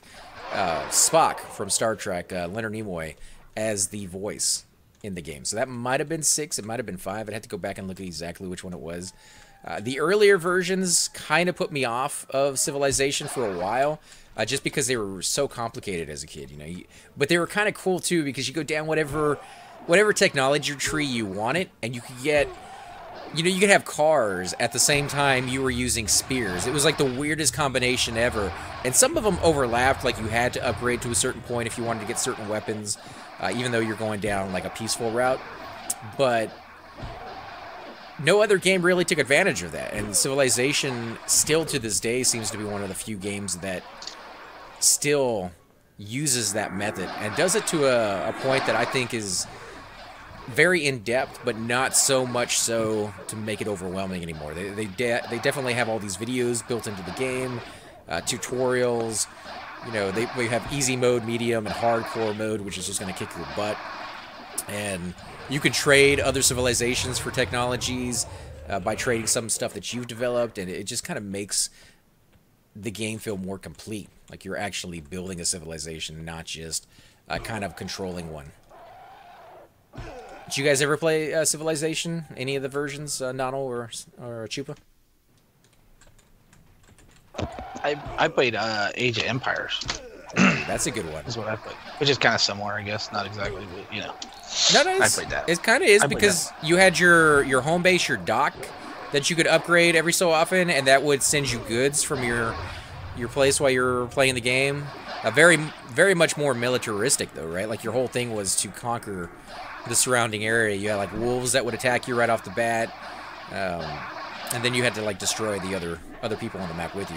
Spock from Star Trek, Leonard Nimoy, as the voice in the game. So that might have been 6, it might have been 5. I'd have to go back and look at exactly which one it was. The earlier versions kind of put me off of Civilization for a while, just because they were so complicated as a kid, you know. But they were kind of cool too, because you go down whatever technology tree you wanted, and you could get, you know, you could have cars at the same time you were using spears. It was like the weirdest combination ever, and some of them overlapped. Like, you had to upgrade to a certain point if you wanted to get certain weapons, even though you're going down like a peaceful route. But no other game really took advantage of that, and Civilization still to this day seems to be one of the few games that still uses that method, and does it to a point that I think is very in-depth, but not so much so to make it overwhelming anymore. They definitely have all these videos built into the game, tutorials. You know, we have easy mode, medium, and hardcore mode, which is just going to kick your butt. And you can trade other civilizations for technologies by trading some stuff that you've developed, and it just kind of makes the game feel more complete. Like you're actually building a civilization, not just kind of controlling one. Did you guys ever play Civilization? Any of the versions, Nano or Chupa? I played Age of Empires. That's a good one. Is what I played, which is kind of similar, I guess. Not exactly, but you know. No, I played that. It kind of is, because you had your home base, your dock, that you could upgrade every so often, and that would send you goods from your place while you're playing the game. Very much more militaristic, though, right? Like, your whole thing was to conquer the surrounding area. You had like wolves that would attack you right off the bat, and then you had to like destroy the other people on the map with you.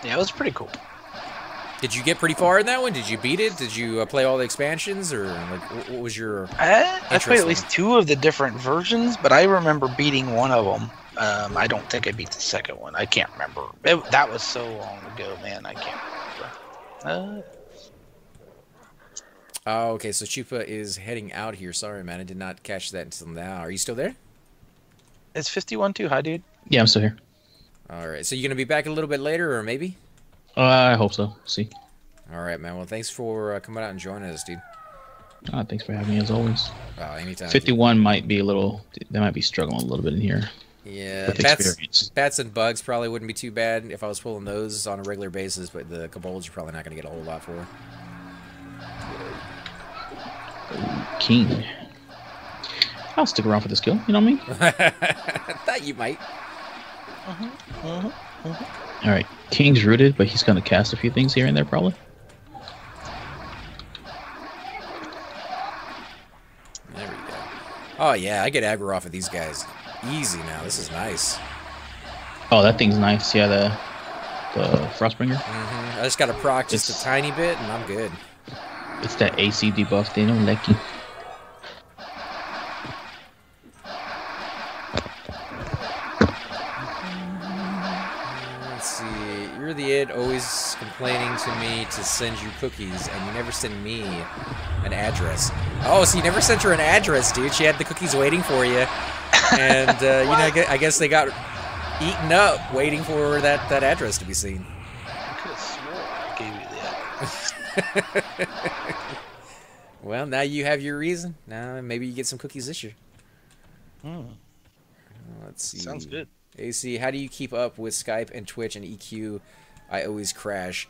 Yeah, it was pretty cool. Did you get pretty far in that one? Did you beat it? Did you play all the expansions, or like what was your? I played at least 2 of the different versions, but I remember beating one of them. I don't think I beat the second one. I can't remember. That was so long ago, man. I can't remember. Oh, okay. So Chupa is heading out here. Sorry, man. I did not catch that until now. Are you still there? Is 51 too high, dude? Yeah, I'm still here. All right. So you're gonna be back a little bit later, or maybe? I hope so. See. All right, man. Well, thanks for coming out and joining us, dude. Thanks for having me as always. Anytime. 51 might be a little. They might be struggling a little bit in here. Yeah, bats and bugs probably wouldn't be too bad if I was pulling those on a regular basis, but the kobolds you're probably not going to get a whole lot for. King. I'll stick around for this kill, you know what I mean? I thought you might. Alright, King's rooted, but he's going to cast a few things here and there probably. There we go. Oh yeah, I get aggro off of these guys. Easy now, this is nice. Oh, that thing's nice, yeah, the Frostbringer. I just got to proc just a tiny bit and I'm good. It's that AC debuff, they don't like you. the id always complaining to me to send you cookies, and you never send me an address. Oh, so you never sent her an address, dude. She had the cookies waiting for you. And, you know, I guess they got eaten up waiting for that address to be seen. I could have swore I gave you the address. Well, now you have your reason. Now maybe you get some cookies this year. Let's see. Sounds good. AC, how do you keep up with Skype and Twitch and EQ? I always crash.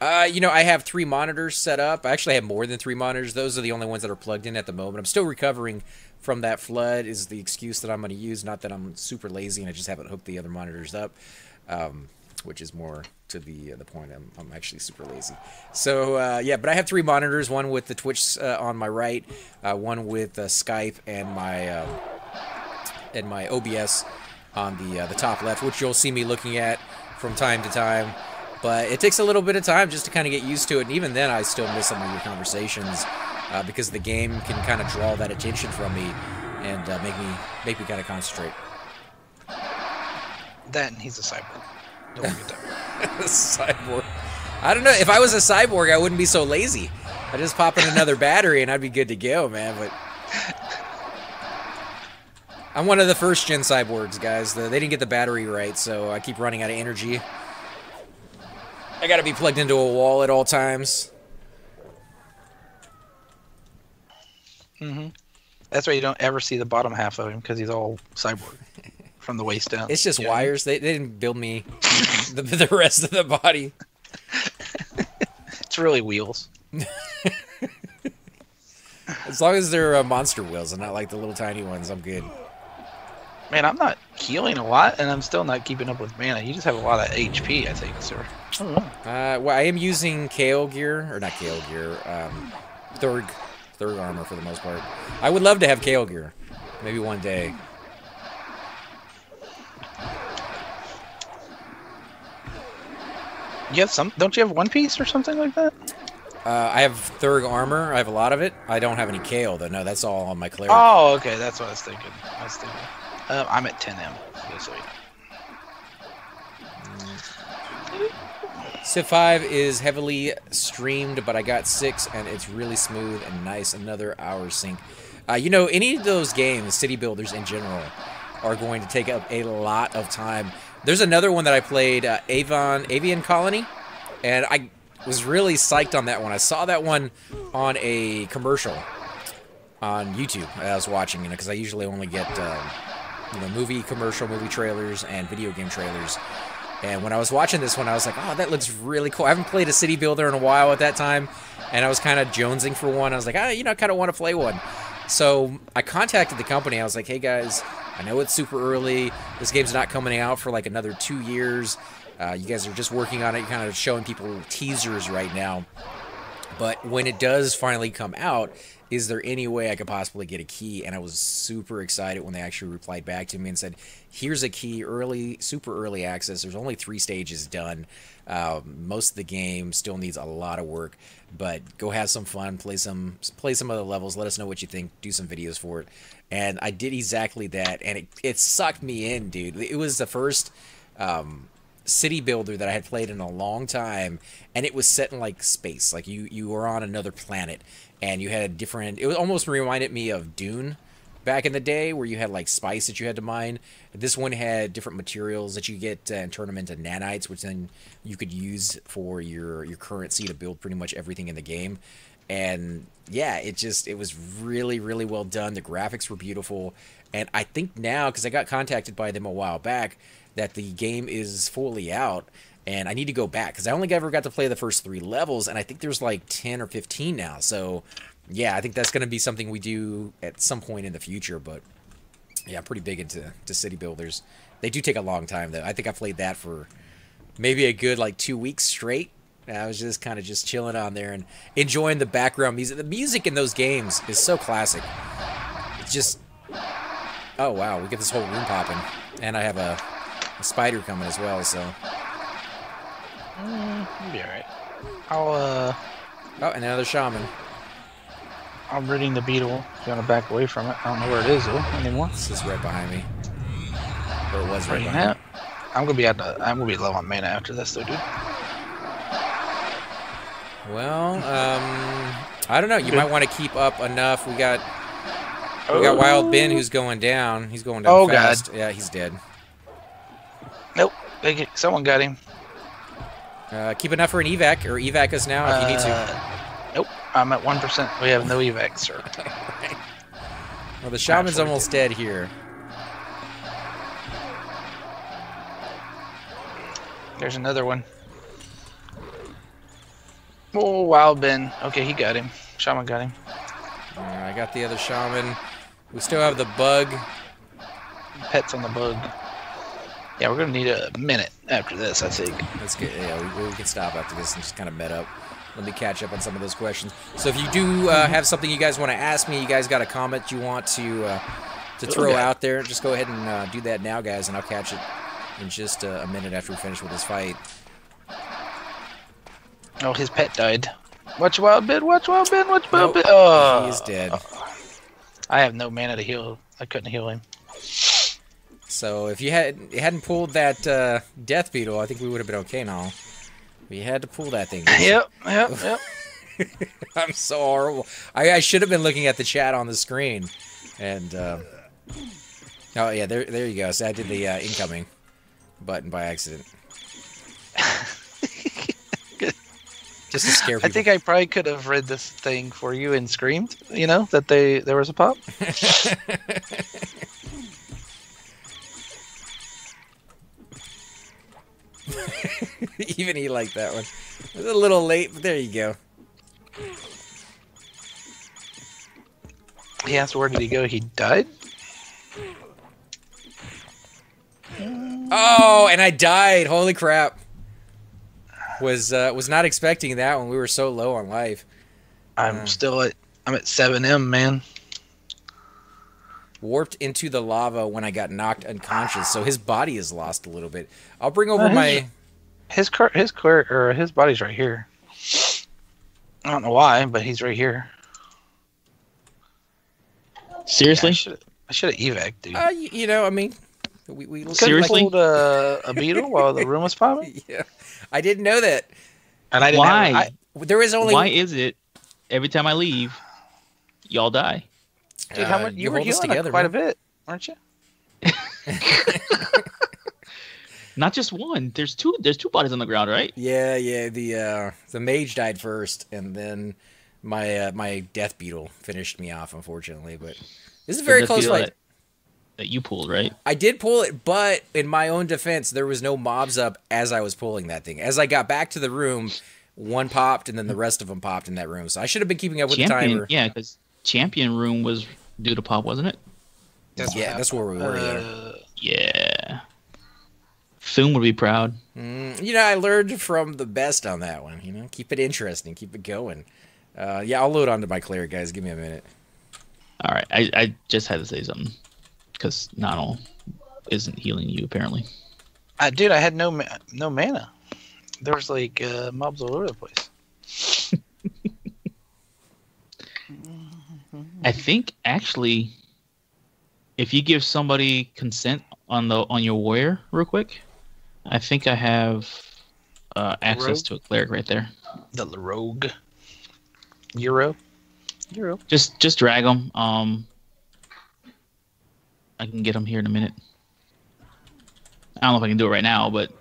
You know, I have 3 monitors set up. I actually have more than 3 monitors. Those are the only ones that are plugged in at the moment. I'm still recovering from that flood is the excuse that I'm going to use. Not that I'm super lazy and I just haven't hooked the other monitors up, which is more to the point. I'm actually super lazy. So, yeah, but I have 3 monitors, one with the Twitch on my right, one with Skype and my OBS on the top left, which you'll see me looking at from time to time. But it takes a little bit of time just to kind of get used to it. And even then, I still miss some of your conversations because the game can kind of draw that attention from me and make me kind of concentrate. That and he's a cyborg. Don't forget that. Cyborg. I don't know. If I was a cyborg, I wouldn't be so lazy. I'd just pop in another battery and I'd be good to go, man. But I'm one of the first-gen cyborgs, guys. They didn't get the battery right, so I keep running out of energy. I gotta be plugged into a wall at all times. That's why you don't ever see the bottom half of him, because he's all cyborg from the waist down. It's just wires. They didn't build me the rest of the body. It's really wheels. As long as they're monster wheels and not like the little tiny ones, I'm good. Man, I'm not healing a lot, and I'm still not keeping up with mana. You just have a lot of HP, I think, sir. I don't know. Well, I am using Kale gear, or not Kale gear, third armor for the most part. I would love to have Kale gear, maybe one day. You have some? Don't you have One Piece or something like that? I have third armor. I have a lot of it. I don't have any Kale though. No, that's all on my cleric. Oh, okay, that's what I was thinking. I'm at 10M. Just so you know. Civ 5 is heavily streamed, but I got 6, and it's really smooth and nice. Another hour sync. You know, any of those games, city builders in general, are going to take up a lot of time. There's another one that I played, Avian Colony, and I was really psyched on that one. I saw that one on a commercial on YouTube I was watching, you know, because I usually only get, you know, movie trailers and video game trailers. And when I was watching this one, I was like, oh, that looks really cool. I haven't played a city builder in a while at that time, and I was kind of jonesing for one. I was like, you know, I kind of want to play one. So I contacted the company. I was like, hey, guys, I know it's super early. This game's not coming out for like another 2 years. You guys are just working on it, kind of showing people teasers right now. But when it does finally come out, is there any way I could possibly get a key? And I was super excited when they actually replied back to me and said, here's a key, super early access. There's only 3 stages done. Most of the game still needs a lot of work, but go have some fun, play some other levels, let us know what you think, do some videos for it. And I did exactly that, and it sucked me in, dude. It was the first city builder that I had played in a long time, and it was set in like space, like you were on another planet. And you had it almost reminded me of Dune back in the day, where you had like spice that you had to mine. This one had different materials that you get and turn them into nanites, which then you could use for your currency to build pretty much everything in the game. And yeah, it was really, really well done. The graphics were beautiful. And I think now, because I got contacted by them a while back, that the game is fully out. And I need to go back, because I only ever got to play the first 3 levels, and I think there's like 10 or 15 now. So, yeah, I think that's going to be something we do at some point in the future. But, yeah, I'm pretty big into city builders. They do take a long time, though. I think I played that for maybe a good, like, 2 weeks straight. I was just kind of just chilling on there and enjoying the background music. The music in those games is so classic. It's just... Oh, wow, we get this whole room popping. And I have a spider coming as well, so... You'll be alright. Oh, and another shaman. I'm reading the beetle. If you want to back away from it. I don't know where it is, though, anymore. This is right behind me. Or it was right behind me. I'm gonna be low on mana after this, though, dude. Well, I don't know. You might want to keep up enough. We got Wild Ben who's going down. He's going down fast. God. Yeah, he's dead. Nope. Someone got him. Keep enough for an evac, or evac us now if you need to. Nope. I'm at 1%. We have no evac, sir. Right. Well, the shaman's almost dead here. There's another one. Oh, Wild Ben. Okay, he got him. Shaman got him. I got the other shaman. We still have the bug. Pets on the bug. Yeah, we're gonna need a minute after this, I think. That's good. Yeah, we can stop after this and just kind of met up. Let me catch up on some of those questions. So if you do have something you guys want to ask me, you guys got a comment you want to throw out there, just go ahead and do that now, guys, and I'll catch it in just a minute after we finish with this fight. Oh, his pet died. Watch Wild Ben, watch Wild Ben, watch Wild Ben. Oh, he is dead. I have no mana to heal. I couldn't heal him. So if you hadn't pulled that death beetle, I think we would have been okay now. We had to pull that thing. Yep. I'm so horrible. I should have been looking at the chat on the screen, and oh yeah, there you go. So I did the incoming button by accident. Just to scare people. I think I probably could have read this thing for you and screamed, you know, that there was a pop. Even he liked that one. It was a little late, but there you go. He asked where did he go? He died? Oh, and I died. Holy crap. Was not expecting that when we were so low on life. I'm at 7M, man. Warped into the lava when I got knocked unconscious, so his body is lost a little bit. I'll bring over his body's right here. I don't know why, but he's right here. Seriously? Yeah, I should have evac, dude. You know, I mean, we seriously pulled a beetle while the room was popping. Yeah, I didn't know that. And I didn't. Why? There is only. Why is it every time I leave, y'all die? Dude, how much you were healing together, quite a bit, weren't you? Not just one. There's two bodies on the ground, right? Yeah. The mage died first, and then my death beetle finished me off, unfortunately. But this is a very close fight. That you pulled, right? I did pull it, but in my own defense, there was no mobs up as I was pulling that thing. As I got back to the room, one popped, and then the rest of them popped in that room. So I should have been keeping up with the timer. Yeah, because Champion room was due to pop, wasn't it? That's where we were there. Yeah. Thune would be proud. You know, I learned from the best on that one. You know, keep it interesting, keep it going. Yeah, I'll load onto my cleric, guys. Give me a minute. All right, I just had to say something because Nano isn't healing you apparently. Dude, I had no mana. There was like mobs all over the place. I think actually, if you give somebody consent on your warrior real quick, I think I have access to a cleric right there. The rogue. Euro. Just drag them. I can get them here in a minute. I don't know if I can do it right now, but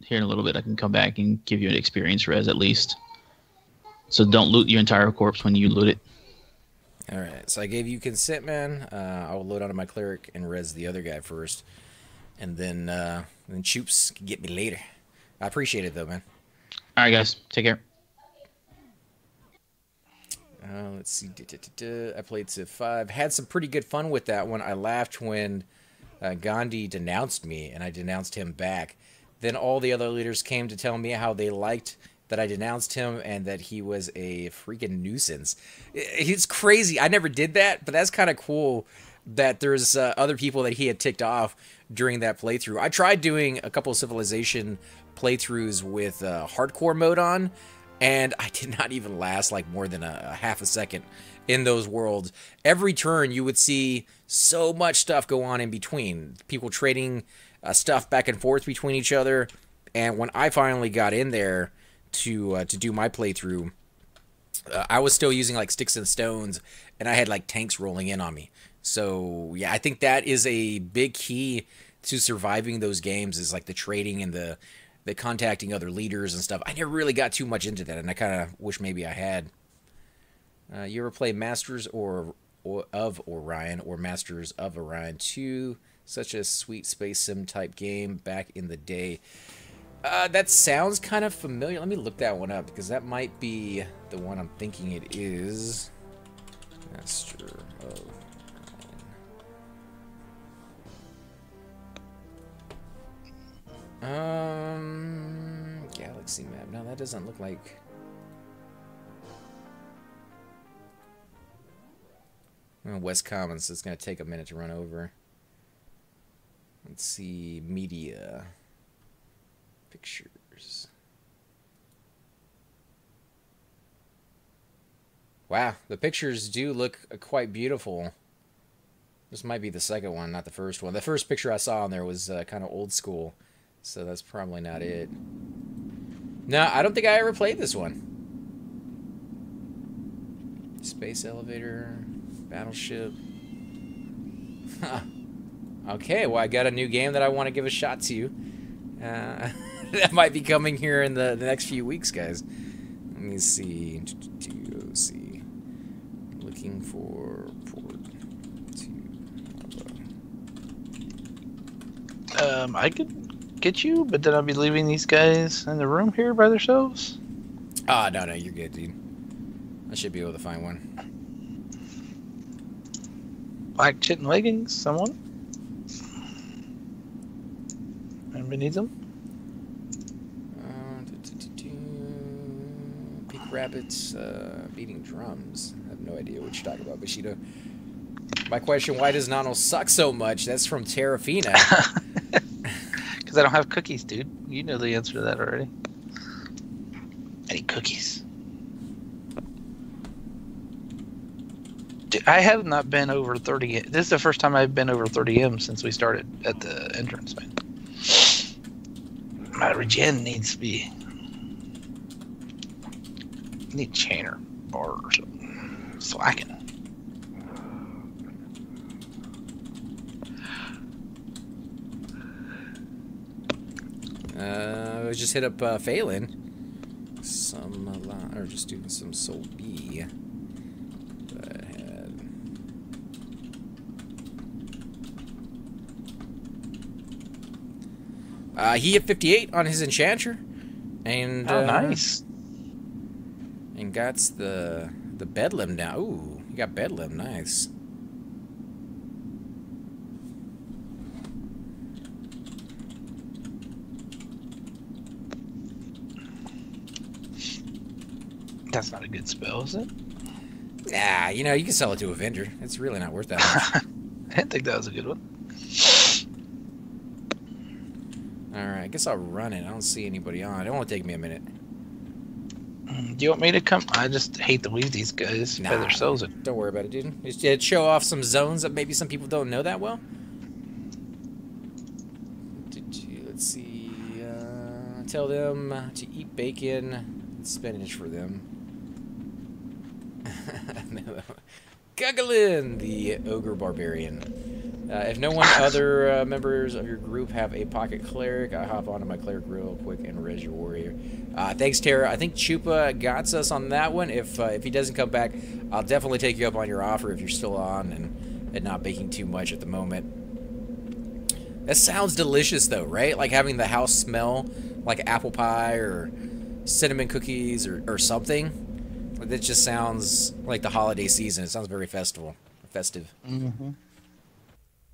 here in a little bit I can come back and give you an experience res at least. So don't loot your entire corpse when you loot it. All right, so I gave you consent, man. I will load onto my cleric and res the other guy first, and then Choops can get me later. I appreciate it though, man. All right, guys, take care. Let's see. I played Civ 5. Had some pretty good fun with that one. I laughed when Gandhi denounced me, and I denounced him back. Then all the other leaders came to tell me how they liked that I denounced him and that he was a freaking nuisance. It's crazy. I never did that, but that's kind of cool that there's other people that he had ticked off during that playthrough. I tried doing a couple of Civilization playthroughs with hardcore mode on, and I did not even last like more than a half a second in those worlds. Every turn you would see so much stuff go on in between. People trading stuff back and forth between each other. And when I finally got in there to do my playthrough, I was still using like sticks and stones, and I had like tanks rolling in on me. So yeah, I think that is a big key to surviving those games, is like the trading and the contacting other leaders and stuff. I never really got too much into that, and I kind of wish maybe I had. You ever play Masters of Orion or Masters of Orion 2? Such a sweet space sim type game back in the day. That sounds kind of familiar. Let me look that one up, because that might be the one I'm thinking it is. Master of Orion. Galaxy map. No, that doesn't look like... West Commons, so it's going to take a minute to run over. Let's see, media, pictures. Wow, the pictures do look quite beautiful. This might be the second one, not the first one. The first picture I saw on there was kind of old school, so that's probably not it. No, I don't think I ever played this one. Space elevator, battleship. Huh. Okay, well, I got a new game that I want to give a shot to. That might be coming here in the next few weeks, guys. Let me see. see. Looking for port to I could get you, but then I'll be leaving these guys in the room here by themselves. Ah, no, you're good, dude. I should be able to find one. Black chitin leggings, someone? Anybody needs them? Peak rabbits beating drums. I have no idea what you're talking about, Bushido. My question, why does Nano suck so much? That's from Terrafina. Because I don't have cookies, dude. You know the answer to that already. I need cookies. Dude, I have not been over 30. This is the first time I've been over 30 M since we started at the entrance, man. My regen needs to be... I need chainer bar or something. Slacking. I just hit up Phelan. Or just doing some Soul B. But I had... he hit 58 on his Enchanter. And, oh, nice. And got the Bedlam now. Ooh, he got Bedlam. Nice. That's not a good spell, is it? Nah, you know, you can sell it to a vendor. It's really not worth that much. I didn't think that was a good one. Alright, I guess I'll run it. I don't see anybody on. It won't take me a minute. Do you want me to come? I just hate to leave these guys by themselves. Don't worry about it, dude. Just show off some zones that maybe some people don't know that well. Let's see. Tell them to eat bacon and spinach for them. Guggling, the Ogre Barbarian. If no one other members of your group have a pocket cleric, I hop onto my cleric real quick and res your warrior. Thanks, Tara. I think Chupa got us on that one. If he doesn't come back, I'll definitely take you up on your offer if you're still on and not baking too much at the moment. That sounds delicious, though, right? Like having the house smell like apple pie or cinnamon cookies or something. That just sounds like the holiday season. It sounds very festive. Mm-hmm.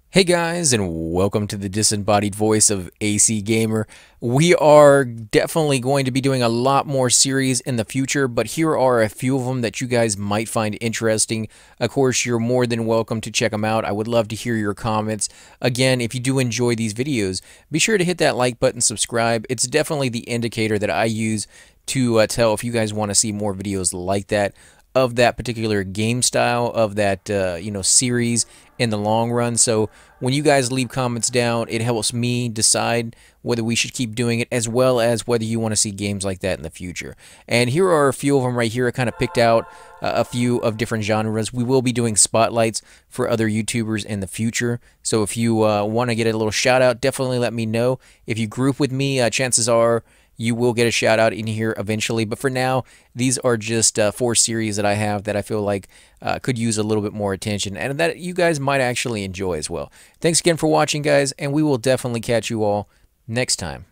Hey guys, and welcome to the disembodied voice of AC Gamer. We are definitely going to be doing a lot more series in the future, but here are a few of them that you guys might find interesting. Of course, you're more than welcome to check them out. I would love to hear your comments. Again, if you do enjoy these videos, be sure to hit that like button, subscribe. It's definitely the indicator that I use to tell if you guys want to see more videos like that. of that particular game style, of that series in the long run. So when you guys leave comments down, it helps me decide whether we should keep doing it, as well as whether you want to see games like that in the future. And here are a few of them right here. I kind of picked out a few of different genres. We will be doing spotlights for other YouTubers in the future. So if you want to get a little shout out, definitely let me know. If you group with me, chances are you will get a shout out in here eventually. But for now, these are just 4 series that I have that I feel like could use a little bit more attention, and that you guys might actually enjoy as well. Thanks again for watching, guys, and we will definitely catch you all next time.